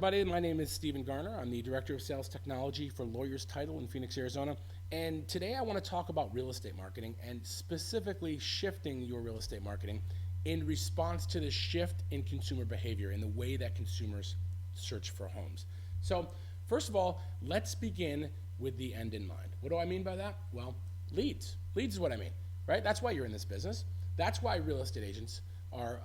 everybody. My name is Stephen Garner. I'm the Director of Sales Technology for Lawyers Title in Phoenix, Arizona. And today I want to talk about real estate marketing and specifically shifting your real estate marketing in response to the shift in consumer behavior in the way that consumers search for homes. So first of all, let's begin with the end in mind. What do I mean by that? Well, leads. Leads is what I mean, right? That's why you're in this business. That's why real estate agents are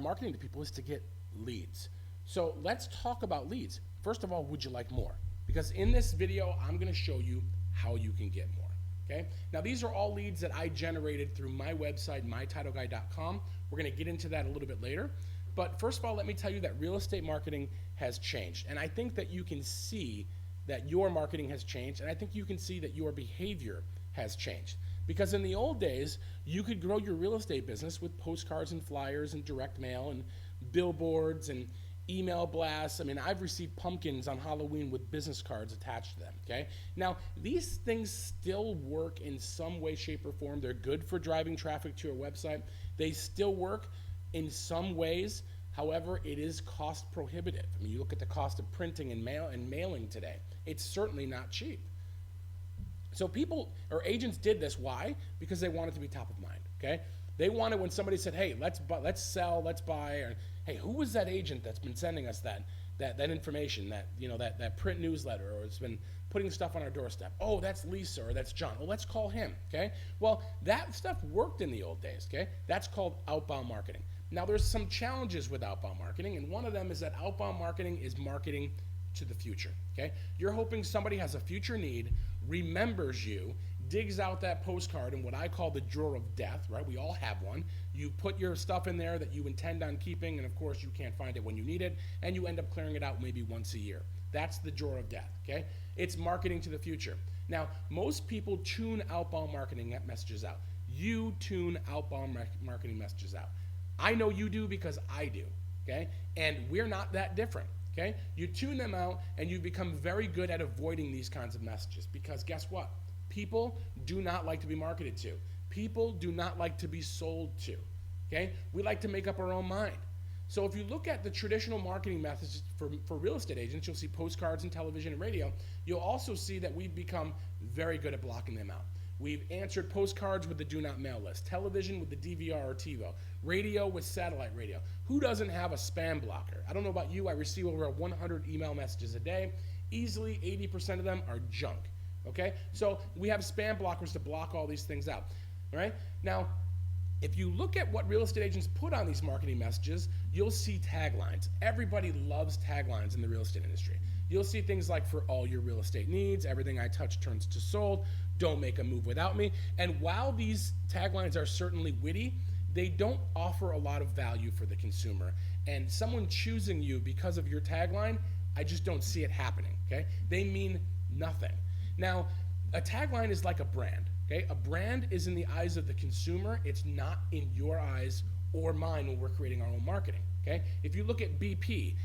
marketing to people, is to get leads. So let's talk about leads. First of all, would you like more? Because in this video, I'm gonna show you how you can get more, okay? Now these are all leads that I generated through my website, mytitleguy.com. We're gonna get into that a little bit later. But first of all, let me tell you that real estate marketing has changed. And I think that you can see that your marketing has changed, and I think you can see that your behavior has changed. Because in the old days, you could grow your real estate business with postcards and flyers and direct mail and billboards and email blasts. I mean, I've received pumpkins on Halloween with business cards attached to them, okay? Now, these things still work in some way, shape, or form. They're good for driving traffic to your website. They still work in some ways. However, it is cost prohibitive. I mean, you look at the cost of printing and mailing today. It's certainly not cheap. So people or agents did this. Why? Because they wanted to be top of mind, okay? They wanted, when somebody said, hey, let's sell, let's buy, or hey, who was that agent that's been sending us that information, that print newsletter, or it's been putting stuff on our doorstep? Oh, that's Lisa, or that's John. Well, let's call him, okay? Well, that stuff worked in the old days, okay? That's called outbound marketing. Now, there's some challenges with outbound marketing, and one of them is that outbound marketing is marketing to the future, okay? You're hoping somebody has a future need, remembers you, digs out that postcard in what I call the drawer of death, right? We all have one. You put your stuff in there that you intend on keeping, and of course you can't find it when you need it, and you end up clearing it out maybe once a year. That's the drawer of death, okay? It's marketing to the future. Now, most people tune outbound marketing messages out. You tune outbound marketing messages out. I know you do because I do, okay? And we're not that different, okay? You tune them out and you become very good at avoiding these kinds of messages, because guess what? People do not like to be marketed to. People do not like to be sold to, okay? We like to make up our own mind. So if you look at the traditional marketing methods for real estate agents, you'll see postcards and television and radio. You'll also see that we've become very good at blocking them out. We've answered postcards with the do not mail list, television with the DVR or TiVo, radio with satellite radio. Who doesn't have a spam blocker? I don't know about you, I receive over 100 email messages a day. Easily 80% of them are junk, okay? So we have spam blockers to block all these things out, all right? Now, if you look at what real estate agents put on these marketing messages, you'll see taglines. Everybody loves taglines in the real estate industry. You'll see things like, for all your real estate needs, everything I touch turns to sold, don't make a move without me. And while these taglines are certainly witty, they don't offer a lot of value for the consumer. And someone choosing you because of your tagline, I just don't see it happening, okay? They mean nothing. Now, a tagline is like a brand, okay? A brand is in the eyes of the consumer. It's not in your eyes or mine when we're creating our own marketing, okay? If you look at BP,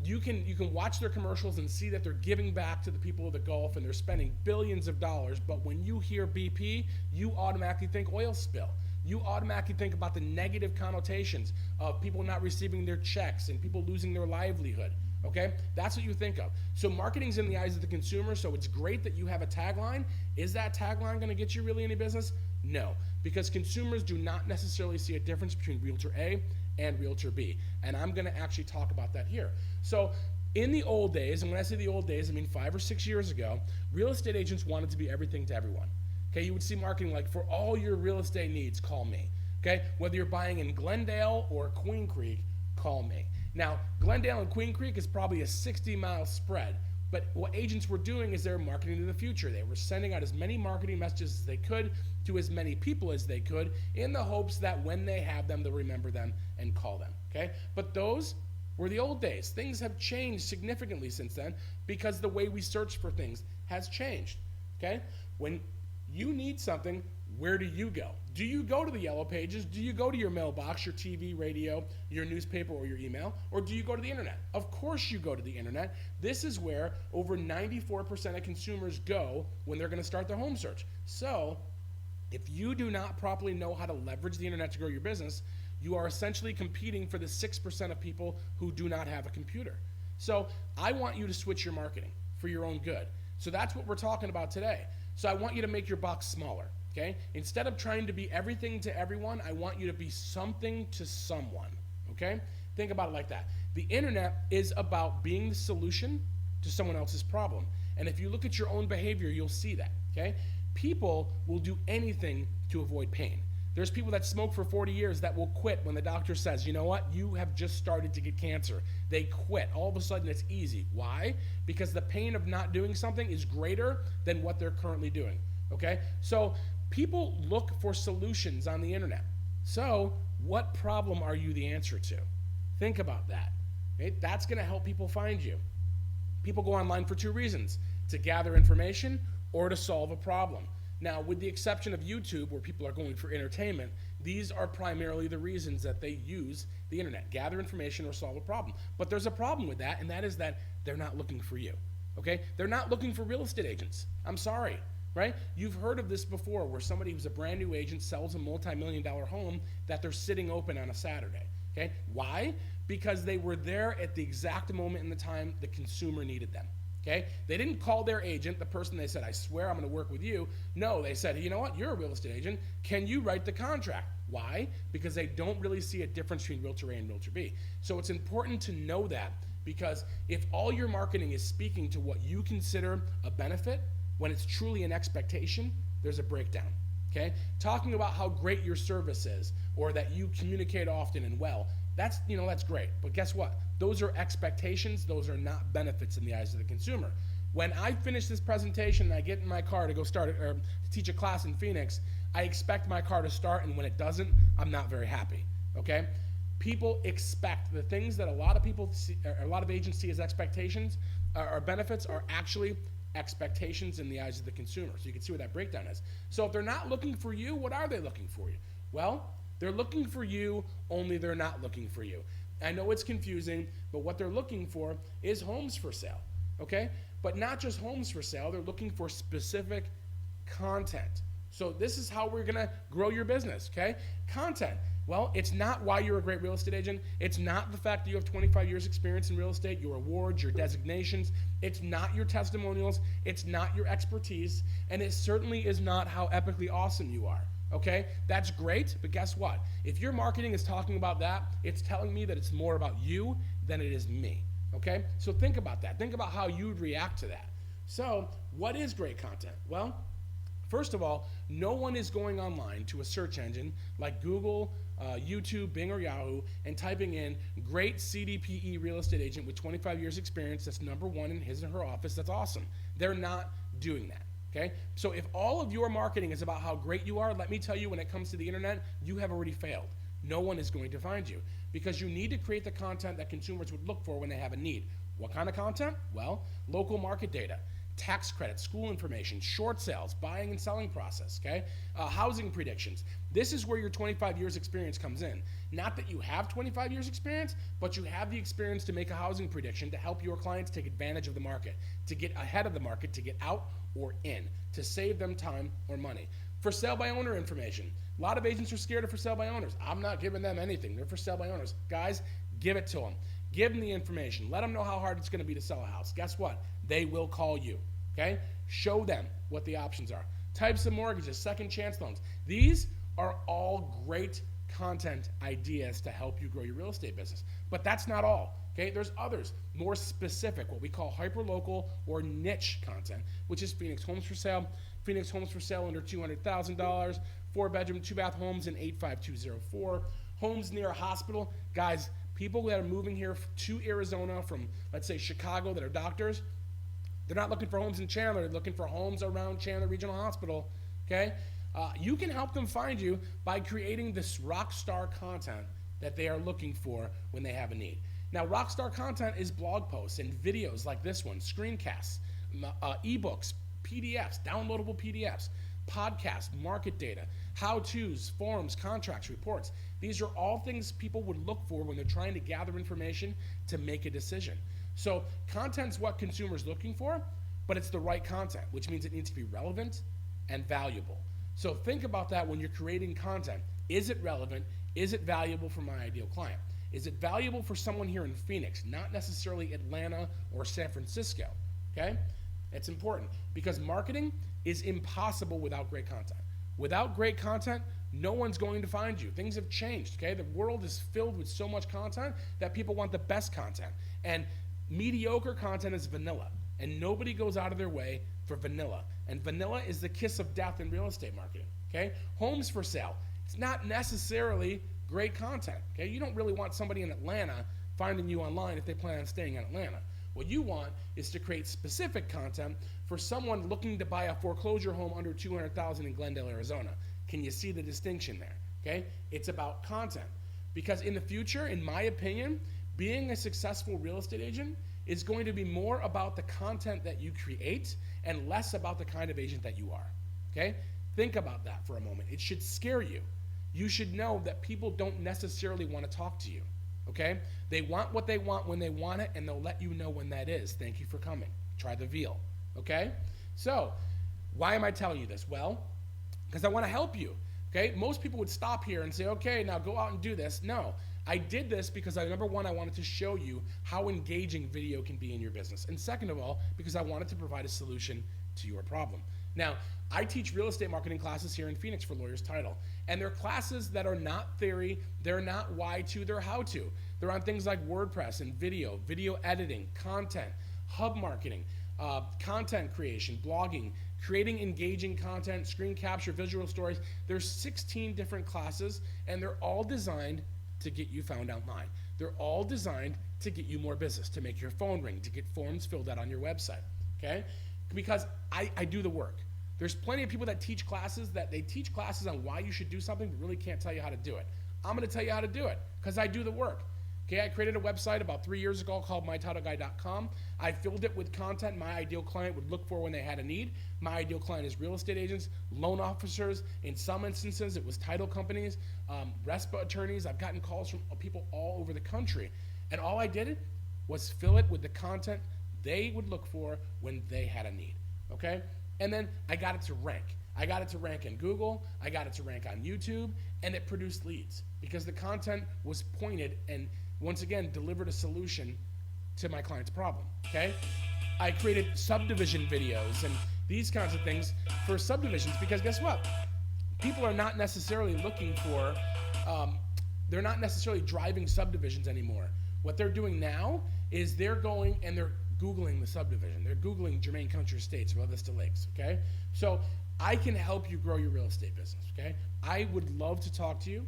you can watch their commercials and see that they're giving back to the people of the Gulf and they're spending billions of dollars, but when you hear BP, you automatically think oil spill. You automatically think about the negative connotations of people not receiving their checks and people losing their livelihood, okay? That's what you think of. So marketing's in the eyes of the consumer, so it's great that you have a tagline. Is that tagline gonna get you really any business? No, because consumers do not necessarily see a difference between Realtor A and Realtor B. And I'm gonna actually talk about that here. So in the old days, and when I say the old days, I mean 5 or 6 years ago, real estate agents wanted to be everything to everyone. Okay, you would see marketing like, for all your real estate needs, call me. Okay, whether you're buying in Glendale or Queen Creek, call me. Now, Glendale and Queen Creek is probably a 60-mile spread, but what agents were doing is they were marketing to the future. They were sending out as many marketing messages as they could to as many people as they could in the hopes that when they have them, they'll remember them and call them, okay? But those were the old days. Things have changed significantly since then because the way we search for things has changed, okay? When you need something, where do you go? Do you go to the yellow pages? Do you go to your mailbox, your TV, radio, your newspaper, or your email? Or do you go to the internet? Of course you go to the internet. This is where over 94% of consumers go when they're gonna start their home search. So if you do not properly know how to leverage the internet to grow your business, you are essentially competing for the 6% of people who do not have a computer. So I want you to switch your marketing for your own good. So that's what we're talking about today. So I want you to make your box smaller, okay? Instead of trying to be everything to everyone, I want you to be something to someone, okay? Think about it like that. The internet is about being the solution to someone else's problem. And if you look at your own behavior, you'll see that, okay? People will do anything to avoid pain. There's people that smoke for 40 years that will quit when the doctor says, you know what, you have just started to get cancer. They quit. All of a sudden it's easy. Why? Because the pain of not doing something is greater than what they're currently doing, okay? So people look for solutions on the internet. So what problem are you the answer to? Think about that. Okay? That's going to help people find you. People go online for two reasons: to gather information or to solve a problem. Now, with the exception of YouTube, where people are going for entertainment, these are primarily the reasons that they use the internet: gather information or solve a problem. But there's a problem with that, and that is that they're not looking for you, okay? They're not looking for real estate agents. I'm sorry, right? You've heard of this before, where somebody who's a brand new agent sells a multi-million-dollar home that they're sitting open on a Saturday, okay? Why? Because they were there at the exact moment in the time the consumer needed them. Okay? They didn't call their agent, the person they said, I swear I'm going to work with you. No, they said, you know what? You're a real estate agent. Can you write the contract? Why? Because they don't really see a difference between Realtor A and Realtor B. So it's important to know that, because if all your marketing is speaking to what you consider a benefit, when it's truly an expectation, there's a breakdown. Okay? Talking about how great your service is, or that you communicate often and well, that's great. But guess what? Those are expectations. Those are not benefits in the eyes of the consumer. When I finish this presentation and I get in my car to go to teach a class in Phoenix, I expect my car to start, and when it doesn't, I'm not very happy. Okay? People expect the things that a lot of agents see as expectations or benefits are actually expectations in the eyes of the consumer. So you can see where that breakdown is. So if they're not looking for you, what are they looking for you? Well, they're looking for you, only they're not looking for you. I know it's confusing, but what they're looking for is homes for sale, okay? But not just homes for sale, they're looking for specific content. So this is how we're gonna grow your business, okay? Content. Well, it's not why you're a great real estate agent. It's not the fact that you have 25 years experience in real estate, your awards, your designations. It's not your testimonials. It's not your expertise. And it certainly is not how epically awesome you are. Okay, that's great, but guess what? If your marketing is talking about that, it's telling me that it's more about you than it is me. Okay, so think about that. Think about how you'd react to that. So, what is great content? Well, first of all, no one is going online to a search engine like Google, YouTube, Bing, or Yahoo and typing in great CDPE real estate agent with 25 years experience that's number one in his or her office. That's awesome. They're not doing that. Okay? So if all of your marketing is about how great you are, let me tell you, when it comes to the internet, you have already failed. No one is going to find you, because you need to create the content that consumers would look for when they have a need. What kind of content? Well, local market data, tax credits, school information, short sales, buying and selling process, okay? Housing predictions. This is where your 25 years experience comes in. Not that you have 25 years experience, but you have the experience to make a housing prediction to help your clients take advantage of the market, to get ahead of the market, to get out or in, to save them time or money. For sale by owner information. A lot of agents are scared of for sale by owners. I'm not giving them anything. They're for sale by owners. Guys, give it to them. Give them the information. Let them know how hard it's going to be to sell a house. Guess what? They will call you. Okay? Show them what the options are. Types of mortgages, second chance loans. These are all great content ideas to help you grow your real estate business. But that's not all. Okay? There's others, more specific, what we call hyperlocal or niche content, which is Phoenix homes for sale. Phoenix homes for sale under $200,000, 4-bedroom, 2-bath homes in 85204. Homes near a hospital. Guys, people that are moving here to Arizona from, let's say, Chicago, that are doctors, they're not looking for homes in Chandler. They're looking for homes around Chandler Regional Hospital, okay? You can help them find you by creating this rock star content that they are looking for when they have a need. Now, rock star content is blog posts and videos like this one, screencasts, ebooks, PDFs, downloadable PDFs, podcasts, market data, how-tos, forums, contracts, reports. These are all things people would look for when they're trying to gather information to make a decision. So content's what consumers looking for, but it's the right content, which means it needs to be relevant and valuable. So think about that when you're creating content. Is it relevant? Is it valuable for my ideal client? Is it valuable for someone here in Phoenix, not necessarily Atlanta or San Francisco? Okay? It's important because marketing is impossible without great content. Without great content, no one's going to find you. Things have changed, okay? The world is filled with so much content that people want the best content. And mediocre content is vanilla. And nobody goes out of their way for vanilla. And vanilla is the kiss of death in real estate marketing, okay? Homes for sale. It's not necessarily great content, okay? You don't really want somebody in Atlanta finding you online if they plan on staying in Atlanta. What you want is to create specific content for someone looking to buy a foreclosure home under $200,000 in Glendale, Arizona. Can you see the distinction there? Okay? It's about content. Because in the future, in my opinion, being a successful real estate agent is going to be more about the content that you create and less about the kind of agent that you are. Okay? Think about that for a moment. It should scare you. You should know that people don't necessarily want to talk to you. Okay? They want what they want when they want it, and they'll let you know when that is. Thank you for coming. Try the veal. Okay? So, why am I telling you this? Well, because I want to help you. Okay? Most people would stop here and say, okay, now go out and do this. No. I did this because number one, I wanted to show you how engaging video can be in your business. And second of all, because I wanted to provide a solution to your problem. Now, I teach real estate marketing classes here in Phoenix for Lawyers Title. And they're classes that are not theory, they're not why-to, they're how-to. They're on things like WordPress and video editing, content, hub marketing, content creation, blogging, creating engaging content, screen capture, visual stories. There's 16 different classes, and they're all designed to get you found online. They're all designed to get you more business, to make your phone ring, to get forms filled out on your website, okay? Because I do the work. There's plenty of people that teach classes on why you should do something but really can't tell you how to do it. I'm going to tell you how to do it because I do the work. Okay, I created a website about 3 years ago called mytitleguy.com. I filled it with content my ideal client would look for when they had a need. My ideal client is real estate agents, loan officers. In some instances, it was title companies, RESPA attorneys. I've gotten calls from people all over the country. And all I did was fill it with the content they would look for when they had a need, okay? And then I got it to rank. I got it to rank in Google, I got it to rank on YouTube, and it produced leads because the content was pointed and, once again, delivered a solution to my client's problem, okay? I created subdivision videos and these kinds of things for subdivisions because guess what? People are not necessarily looking for, they're not necessarily driving subdivisions anymore. What they're doing now is they're going and they're Googling the subdivision. They're Googling Germain Country Estates, Rio Vista Lakes, okay? So I can help you grow your real estate business, okay? I would love to talk to you.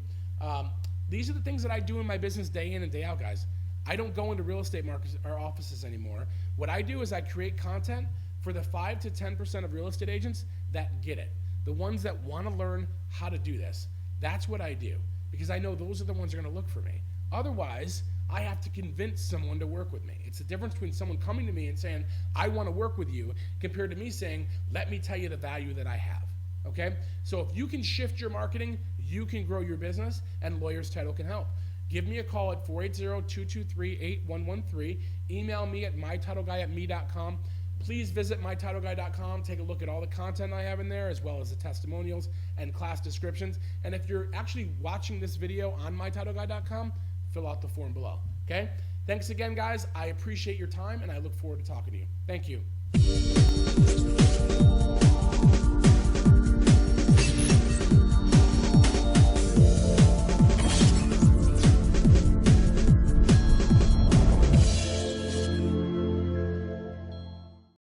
These are the things that I do in my business day in and day out, guys. I don't go into real estate markets or offices anymore. What I do is I create content for the 5 to 10% of real estate agents that get it. The ones that want to learn how to do this. That's what I do because I know those are the ones that are going to look for me. Otherwise, I have to convince someone to work with me. It's the difference between someone coming to me and saying, I want to work with you, compared to me saying, let me tell you the value that I have, okay? So if you can shift your marketing, you can grow your business, and Lawyers Title can help. Give me a call at 480-223-8113. Email me at mytitleguy@me.com. Please visit mytitleguy.com. Take a look at all the content I have in there, as well as the testimonials and class descriptions. And if you're actually watching this video on mytitleguy.com, fill out the form below, okay? Thanks again, guys. I appreciate your time, and I look forward to talking to you. Thank you.